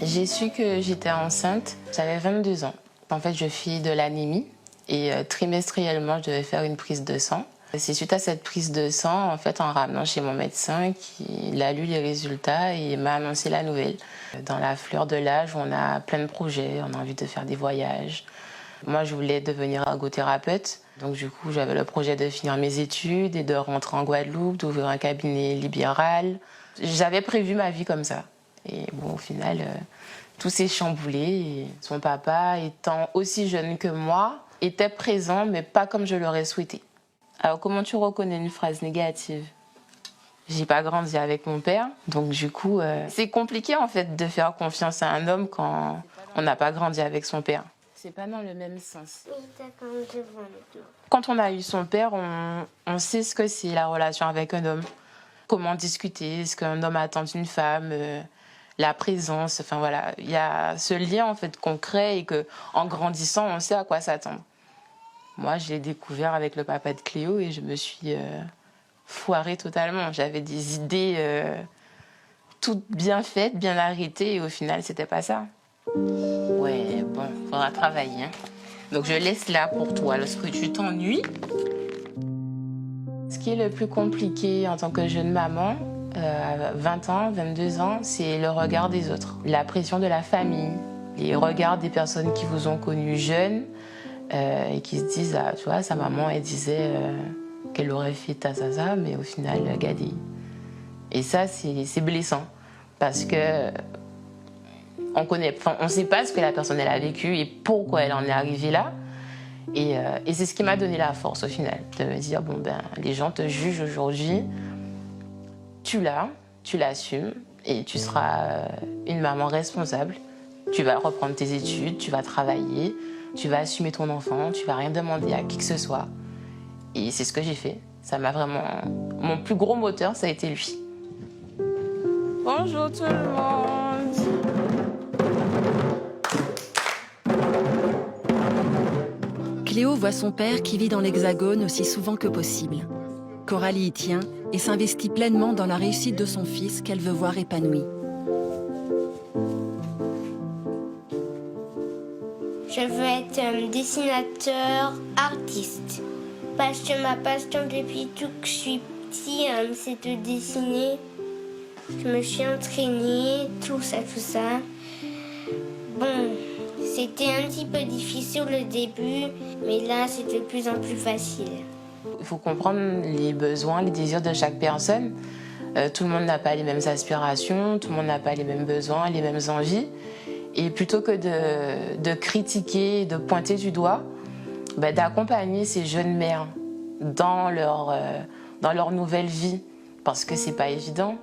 J'ai su que j'étais enceinte, j'avais 22 ans. En fait, je fais de l'anémie et trimestriellement, je devais faire une prise de sang. C'est suite à cette prise de sang, en fait, en ramenant chez mon médecin, qu'il a lu les résultats et m'a annoncé la nouvelle. Dans la fleur de l'âge, on a plein de projets, on a envie de faire des voyages. Moi, je voulais devenir ergothérapeute, donc du coup, j'avais le projet de finir mes études et de rentrer en Guadeloupe, d'ouvrir un cabinet libéral. J'avais prévu ma vie comme ça. Et bon, au final, tout s'est chamboulé. Et son papa, étant aussi jeune que moi, était présent, mais pas comme je l'aurais souhaité. Alors, comment tu reconnais une phrase négative? J'ai pas grandi avec mon père, donc du coup, c'est compliqué en fait de faire confiance à un homme quand on n'a pas grandi avec son père. C'est pas dans le même sens. Oui, d'accord, je vois maintenant. Quand on a eu son père, on sait ce que c'est la relation avec un homme. Comment discuter, ce qu'un homme attend d'une femme, la présence, enfin voilà. Il y a ce lien en fait qu'on crée et qu'en grandissant, on sait à quoi s'attendre. Moi, je l'ai découvert avec le papa de Cléo et je me suis foirée totalement. J'avais des idées toutes bien faites, bien arrêtées et au final, c'était pas ça. Ouais, bon, faudra travailler. Hein. Donc je laisse là pour toi lorsque tu t'ennuies. Ce qui est le plus compliqué en tant que jeune maman, à 20 ans, 22 ans, c'est le regard des autres. La pression de la famille, les regards des personnes qui vous ont connu jeunes et qui se disent, ah, tu vois, sa maman, elle disait qu'elle aurait fait ça, mais au final, regardez. Et ça, c'est blessant parce que on sait pas ce que la personne elle a vécu et pourquoi elle en est arrivée là. Et c'est ce qui m'a donné la force au final, de me dire, bon ben, les gens te jugent aujourd'hui, tu l'assumes et tu seras une maman responsable. Tu vas reprendre tes études, tu vas travailler, tu vas assumer ton enfant, tu vas rien demander à qui que ce soit. Et c'est ce que j'ai fait. Ça m'a vraiment... Mon plus gros moteur, ça a été lui. Bonjour tout le monde. Cléo voit son père qui vit dans l'Hexagone aussi souvent que possible. Coralie y tient et s'investit pleinement dans la réussite de son fils qu'elle veut voir épanoui. Je veux être dessinateur, artiste. Parce que ma passion depuis tout que je suis petit, c'est de dessiner. Je me suis entraînée, tout ça. Bon, c'était un petit peu difficile au début, mais là, c'est de plus en plus facile. Il faut comprendre les besoins, les désirs de chaque personne. Tout le monde n'a pas les mêmes aspirations, tout le monde n'a pas les mêmes besoins, les mêmes envies. Et plutôt que de critiquer, de pointer du doigt, d'accompagner ces jeunes mères dans leur nouvelle vie, parce que c'est pas évident.